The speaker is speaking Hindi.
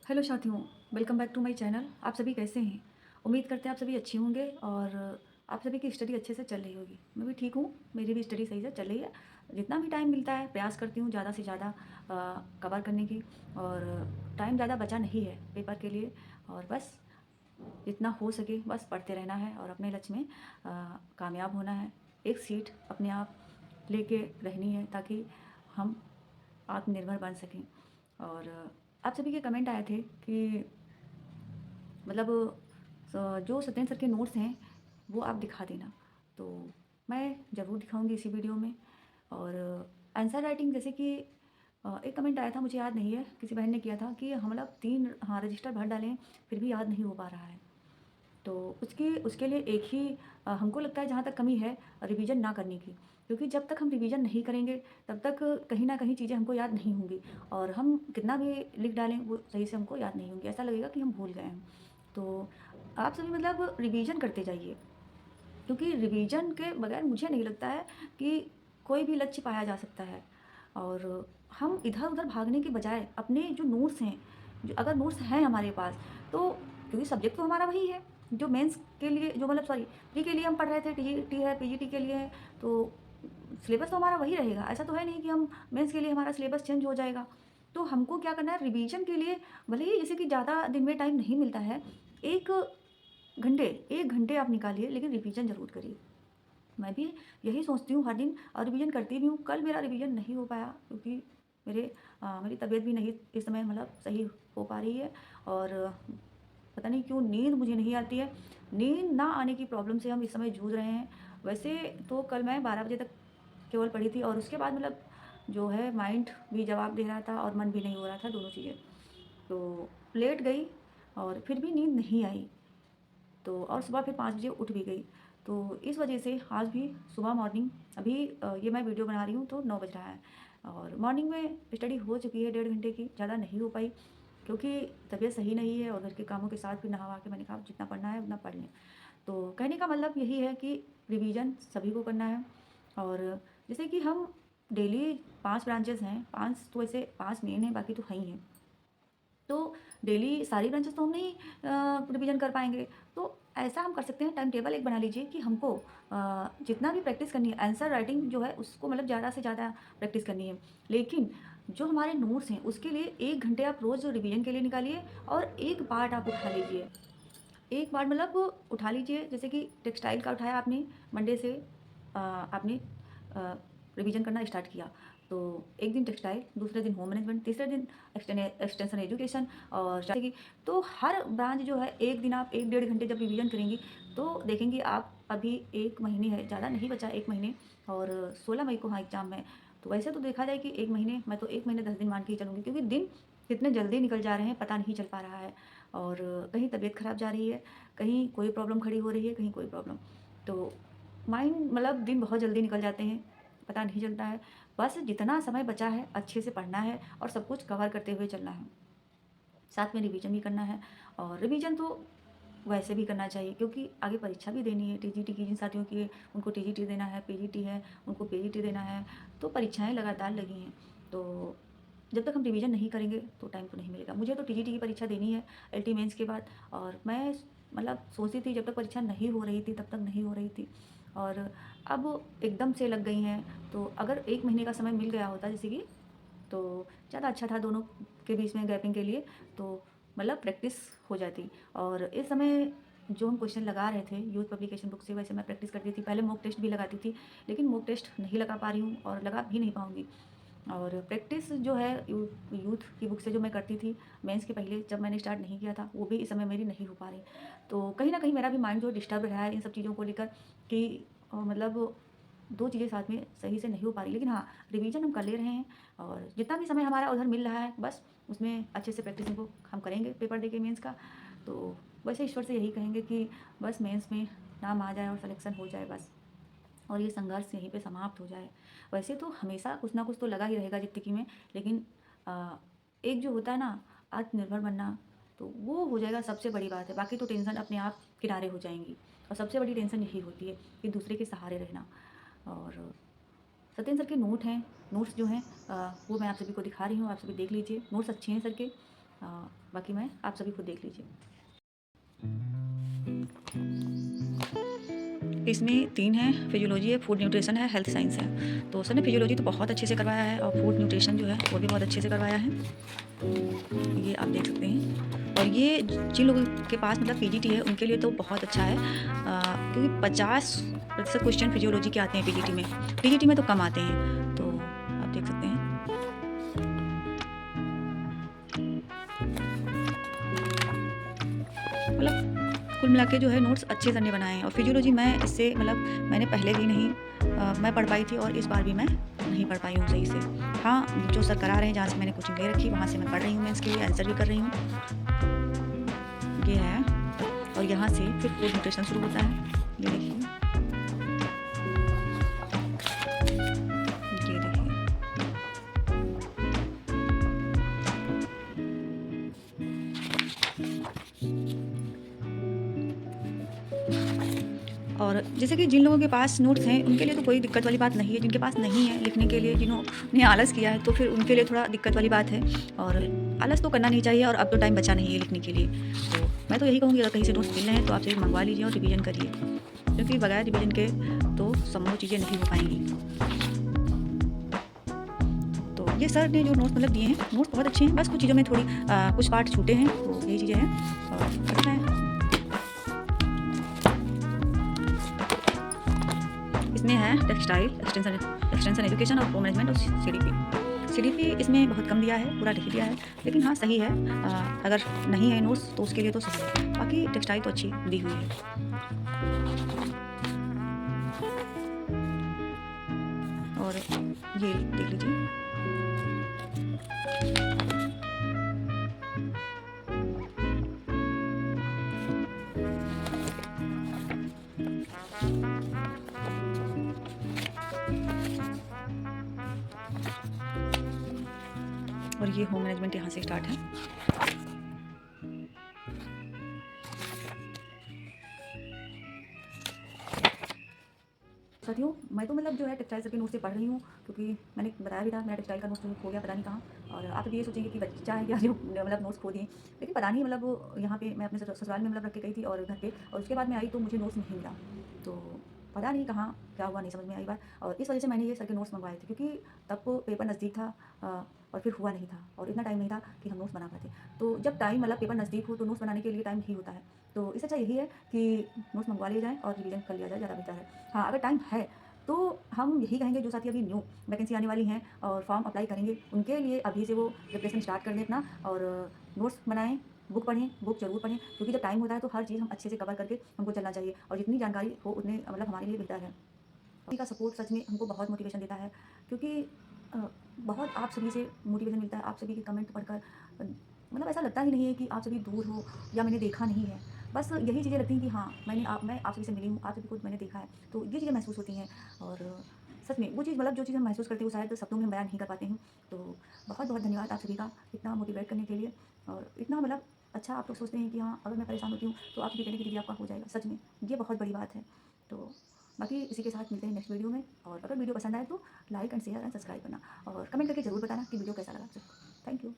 हेलो साथियों, welcome back to my channel. आप सभी कैसे हैं? उम्मीद करते हैं आप सभी अच्छे होंगे और आप सभी की स्टडी अच्छे से चल रही होगी। मैं भी ठीक हूँ, मेरी भी स्टडी सही से चल रही है। जितना भी टाइम मिलता है प्रयास करती हूँ ज़्यादा से ज़्यादा कवर करने की। और टाइम ज़्यादा बचा नहीं है पेपर के लिए, और बस जितना हो सके बस पढ़ते रहना है और अपने लक्ष्य में कामयाब होना है। एक सीट अपने आप लेके रहनी है ताकि हम आत्मनिर्भर बन सकें। और आप सभी के कमेंट आए थे कि मतलब जो सत्येंद्र सर के नोट्स हैं वो आप दिखा देना, तो मैं ज़रूर दिखाऊंगी इसी वीडियो में। और आंसर राइटिंग जैसे कि एक कमेंट आया था, मुझे याद नहीं है, किसी बहन ने किया था कि हम मतलब 3 हाँ रजिस्टर भर डालें फिर भी याद नहीं हो पा रहा है। तो उसके उसके लिए एक ही हमको लगता है जहाँ तक कमी है रिवीजन ना करने की। क्योंकि जब तक हम रिवीजन नहीं करेंगे तब तक कहीं ना कहीं चीज़ें हमको याद नहीं होंगी, और हम कितना भी लिख डालें वो सही से हमको याद नहीं होंगी, ऐसा लगेगा कि हम भूल गए हैं। तो आप सभी मतलब रिवीजन करते जाइए, क्योंकि रिवीजन के बगैर मुझे नहीं लगता है कि कोई भी लक्ष्य पाया जा सकता है। और हम इधर-उधर भागने के बजाय अपने जो नोट्स हैं, जो अगर नोट्स हैं हमारे पास, तो क्योंकि सब्जेक्ट तो हमारा वही है, जो मेंस के लिए जो मतलब सॉरी प्री के लिए हम पढ़ रहे थे, टीजीटी है, पीजीटी के लिए है, तो सिलेबस तो हमारा वही रहेगा। ऐसा तो है नहीं कि हम मेंस के लिए हमारा सिलेबस चेंज हो जाएगा। तो हमको क्या करना है रिवीजन के लिए, भले ही जैसे कि ज़्यादा दिन में टाइम नहीं मिलता है, 1 घंटे 1 घंटे आप निकालिए लेकिन रिवीजन ज़रूर करिए। मैं भी यही सोचती हूँ हर दिन और रिवीजन करती भी हूँ। कल मेरा रिवीजन नहीं हो पाया क्योंकि मेरी तबीयत भी नहीं इस समय मतलब सही हो पा रही है। और पता नहीं क्यों नींद मुझे नहीं आती है। नींद ना आने की प्रॉब्लम से हम इस समय जूझ रहे हैं। वैसे तो कल मैं 12 बजे तक केवल पढ़ी थी, और उसके बाद मतलब जो है माइंड भी जवाब दे रहा था और मन भी नहीं हो रहा था, दोनों चीज़ें। तो लेट गई और फिर भी नींद नहीं आई। तो और सुबह फिर 5 बजे उठ भी गई। तो इस वजह से आज भी सुबह मॉर्निंग अभी ये मैं वीडियो बना रही हूँ तो 9 बज रहा है, और मॉर्निंग में स्टडी हो चुकी है 1.5 घंटे की, ज़्यादा नहीं हो पाई क्योंकि तबीयत सही नहीं है और घर के कामों के साथ फिर नहा के मैंने कहा जितना पढ़ना है उतना पढ़ लें। तो कहने का मतलब यही है कि रिवीजन सभी को करना है। और जैसे कि हम डेली 5 ब्रांचेज़ हैं, 5 तो ऐसे 5 मेन हैं, बाकी तो है ही हैं। तो डेली सारी ब्रांचेस तो हम नहीं रिवीजन कर पाएँगे। तो ऐसा हम कर सकते हैं, टाइम टेबल एक बना लीजिए कि हमको जितना भी प्रैक्टिस करनी है, आंसर राइटिंग जो है उसको मतलब ज़्यादा से ज़्यादा प्रैक्टिस करनी है। लेकिन जो हमारे नोट्स हैं उसके लिए 1 घंटे आप रोज़ रिवीजन के लिए निकालिए, और एक पार्ट आप उठा लीजिए। एक पार्ट मतलब उठा लीजिए, जैसे कि टेक्सटाइल का उठाया आपने, मंडे से आपने अ, रिवीजन करना स्टार्ट किया। तो एक दिन टेक्सटाइल, दूसरे दिन होम मैनेजमेंट, तीसरे दिन एक्सटेंशन एजुकेशन, और जैसे कि तो हर ब्रांच जो है एक दिन आप 1 डेढ़ घंटे जब रिवीजन करेंगी तो देखेंगी आप अभी 1 महीने है, ज़्यादा नहीं बचा 1 महीने, और 16 मई को हाँ एग्ज़ाम है। तो वैसे तो देखा जाए कि 1 महीने, मैं तो 1 महीने 10 दिन मान के ही चलूँगी, क्योंकि दिन कितने जल्दी निकल जा रहे हैं पता नहीं चल पा रहा है। और कहीं तबीयत ख़राब जा रही है, कहीं कोई प्रॉब्लम खड़ी हो रही है, कहीं कोई प्रॉब्लम। तो माइंड मतलब दिन बहुत जल्दी निकल जाते हैं, पता नहीं चलता है। बस जितना समय बचा है अच्छे से पढ़ना है और सब कुछ कवर करते हुए चलना है। साथ में रिवीजन भी करना है, और रिवीजन तो वैसे भी करना चाहिए क्योंकि आगे परीक्षा भी देनी है। टीजीटी की जिन साथियों की उनको टीजीटी देना है, पीजीटी है उनको पीजीटी देना है, तो परीक्षाएँ लगातार लगी हैं। तो जब तक हम रिवीजन नहीं करेंगे तो टाइम तो नहीं मिलेगा। मुझे तो टीजीटी की परीक्षा देनी है एलटी मेंस के बाद, और मैं मतलब सोचती थी जब तक परीक्षा नहीं हो रही थी तब तक नहीं हो रही थी, और अब एकदम से लग गई हैं। तो अगर 1 महीने का समय मिल गया होता जैसे कि, तो ज़्यादा अच्छा था दोनों के बीच में गैपिंग के लिए, तो मतलब प्रैक्टिस हो जाती। और इस समय जो हम क्वेश्चन लगा रहे थे यूथ पब्लिकेशन बुक से, वैसे मैं प्रैक्टिस करती थी। पहले मॉक टेस्ट भी लगाती थी, लेकिन मॉक टेस्ट नहीं लगा पा रही हूँ और लगा भी नहीं पाऊँगी। और प्रैक्टिस जो है यूथ की बुक से जो मैं करती थी मेंस के पहले जब मैंने स्टार्ट नहीं किया था, वो भी इस समय मेरी नहीं हो पा रही। तो कहीं न कहीं मेरा भी माइंड जो डिस्टर्ब रहा है इन सब चीज़ों को लेकर कि मतलब 2 चीज़ें साथ में सही से नहीं हो पा रही। लेकिन हाँ, रिवीजन हम कर ले रहे हैं, और जितना भी समय हमारा उधर मिल रहा है बस उसमें अच्छे से प्रैक्टिस को हम करेंगे पेपर देके मेंस का। तो वैसे ईश्वर से यही कहेंगे कि बस मेंस में नाम आ जाए और सिलेक्शन हो जाए बस, और ये संघर्ष यहीं पे समाप्त हो जाए। वैसे तो हमेशा कुछ ना कुछ तो लगा ही रहेगा ज़िंदगी में, लेकिन अ, एक जो होता है ना आत्मनिर्भर बनना, तो वो हो जाएगा सबसे बड़ी बात है। बाकी तो टेंशन अपने आप किनारे हो जाएँगी, और सबसे बड़ी टेंशन यही होती है कि दूसरे के सहारे रहना। और सत्येंद्र सर के नोट हैं, नोट्स जो हैं वो मैं आप सभी को दिखा रही हूँ, आप सभी देख लीजिए। नोट्स अच्छे हैं सर के, बाकी मैं आप सभी खुद देख लीजिए। इसमें 3 हैं, फिजियोलॉजी है, फूड न्यूट्रिशन है, हेल्थ साइंस है। तो सर ने फिजियोलॉजी तो बहुत अच्छे से करवाया है और फूड न्यूट्रिशन जो है वो भी बहुत अच्छे से करवाया है। ये आप देख सकते हैं। और ये जिन लोगों के पास मतलब पीजीटी है उनके लिए तो बहुत अच्छा है, क्योंकि 50% क्वेश्चन फिजियोलॉजी के आते हैं पीजीटी में। पीजीटी में तो कम आते हैं, तो आप देख सकते हैं। मतलब कुल मिला के जो है नोट्स अच्छे सर ने बनाए हैं। और फिजियोलॉजी मैं इससे मतलब मैंने पहले भी नहीं मैं पढ़ पाई थी और इस बार भी मैं नहीं पढ़ पाई हूँ सही से। हाँ, जो सर करा रहे हैं जहाँ से मैंने कोचिंग ले रखी वहाँ से मैं पढ़ रही हूँ, मैं इसके लिए आंसर भी कर रही हूँ। ये है, और यहाँ से फिर फूड न्यूट्रिशन शुरू होता है। ये देखिए, ये देखिए। और जैसे कि जिन लोगों के पास नोट्स हैं उनके लिए तो कोई दिक्कत वाली बात नहीं है, जिनके पास नहीं है लिखने के लिए, जिन्होंने आलस किया है तो फिर उनके लिए थोड़ा दिक्कत वाली बात है। और आलस तो करना नहीं चाहिए, और अब तो टाइम बचा नहीं है लिखने के लिए। तो मैं तो यही कहूँगी, अगर कहीं से नोट्स मिल रहे हैं तो आप से मंगवा लीजिए और रिवीजन करिए, क्योंकि बगैर रिवीजन के तो संभव चीज़ें नहीं हो पाएंगी। तो ये सर ने जो नोट्स मतलब दिए हैं, नोट्स बहुत अच्छे हैं, बस कुछ चीज़ों में थोड़ी कुछ पार्ट छूटे हैं, तो यही चीज़ें हैं और अच्छा है। इसमें है टेक्सटाइल एक्सटेंशन एजुकेशन और होम मैनेजमेंट और सीडीपी इसमें बहुत कम दिया है, पूरा लिख दिया है, लेकिन हाँ सही है। अगर नहीं है नोट्स तो उसके लिए तो सही है, बाकी टेक्सटाइल तो अच्छी दी हुई है। और ये देख लीजिए। और ये होम मैनेजमेंट यहाँ से स्टार्ट है। साथियों, मैं तो मतलब जो है टेक्सटाइल सर के नोट से पढ़ रही हूँ, क्योंकि मैंने बताया भी था मेरा टेक्सटाइल का नोट्स खो गया, पता नहीं कहाँ। और आप भी ये सोचेंगे कि बच्चा है क्या जो मतलब नोट्स खो दिए, लेकिन पता नहीं मतलब यहाँ पे मैं अपने ससुराल में मतलब रख के गई थी और घर पे, और उसके बाद मैं आई तो मुझे नोट्स नहीं मिला। तो पता नहीं कहाँ क्या हुआ, नहीं समझ में आई बात, और इस वजह से मैंने ये सर के नोट्स मंगवाए थे, क्योंकि तब पेपर नज़दीक था और फिर हुआ नहीं था, और इतना टाइम नहीं था कि हम नोट्स बना पाते। तो जब टाइम मतलब पेपर नज़दीक हो तो नोट्स बनाने के लिए टाइम ही होता है, तो इससे अच्छा यही है कि नोट्स मंगवा लिए जाएँ और रिवीजन कर लिया जाए, ज़्यादा बेहतर है। हाँ, अगर टाइम है तो हम यही कहेंगे, जो साथी अभी न्यू वैकेंसी आने वाली हैं और फॉर्म अप्लाई करेंगे, उनके लिए अभी से वो प्रिपरेशन स्टार्ट कर दें अपना, और नोट्स बनाएं, बुक पढ़ें, बुक जरूर पढ़ें, क्योंकि जब टाइम होता है तो हर चीज़ हम अच्छे से कवर करके हमको चलना चाहिए, और जितनी जानकारी हो उतने मतलब हमारे लिए बेहतर है। का सपोर्ट सच में हमको बहुत मोटिवेशन देता है, क्योंकि बहुत आप सभी से मोटिवेशन मिलता है, आप सभी के कमेंट पढ़कर मतलब ऐसा लगता ही नहीं है कि आप सभी दूर हो या मैंने देखा नहीं है। बस यही चीज़ें लगती हैं कि हाँ, मैं आप सभी से मिली हूँ, आप सभी को मैंने देखा है, तो ये चीज़ें महसूस होती हैं। और सच में वो चीज़ मतलब जो चीज़ हम महसूस करते हैं वो शायद शब्दों में हम बयान नहीं कर पाते हैं। तो बहुत बहुत धन्यवाद आप सभी का इतना मोटिवेट करने के लिए, और इतना मतलब अच्छा आप लोग सोचते हैं कि हाँ, अगर मैं परेशान होती हूँ तो आप भी कहने की दीदी आपका हो जाएगा, सच में ये बहुत बड़ी बात है। तो बाकी इसी के साथ मिलते हैं नेक्स्ट वीडियो में, और अगर वीडियो पसंद आए तो like and share and subscribe करना, और कमेंट करके ज़रूर बताना कि वीडियो कैसा लगा आप सबको। Thank you.